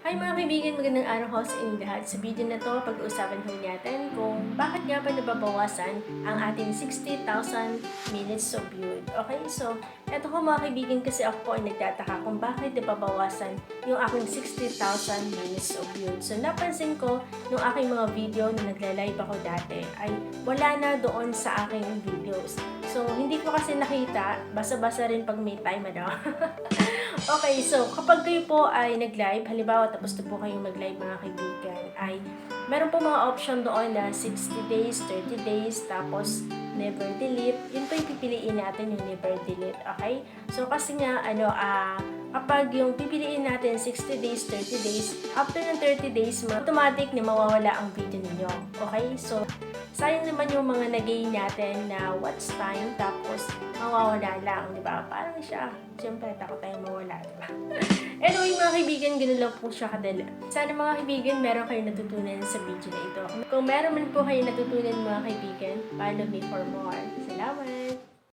Hi mga kaibigan, magandang araw ho sa inyong lahat. Sa video na to, pag-uusapan ho natin kung bakit nga ba nababawasan ang ating 60,000 minutes of viewed. Okay, so eto ho mga kaibigan, kasi ako po ay nagtataka kung bakit nababawasan yung aking 60,000 minutes of viewed. So napansin ko nung aking mga video na nagla-live ako dati ay wala na doon sa aking videos. So hindi ko kasi nakita, basa-basa rin pag may time ano. Okay, so kapag kayo po ay nag-live, halimbawa tapos na po kayong mag-live mga kaibigan, ay meron po mga option doon na 60 days, 30 days, tapos never delete. Yun po yung pipiliin natin, yung never delete, okay? So kasi nga, kapag yung pipiliin natin 60 days, 30 days, after ng 30 days, automatic na mawawala ang video ninyo, okay? So, sayang naman yung mga nag-gain natin na watch time, tapos mawawala lang, di ba? Parang siya, siyempre, takot tayong mawala, di ba? Anyway, mga kaibigan, ganun lang po siya kadali. Sana mga kaibigan, meron kayong natutunan sa video na ito. Kung meron man po kayong natutunan mga kaibigan, follow me for more. Salamat!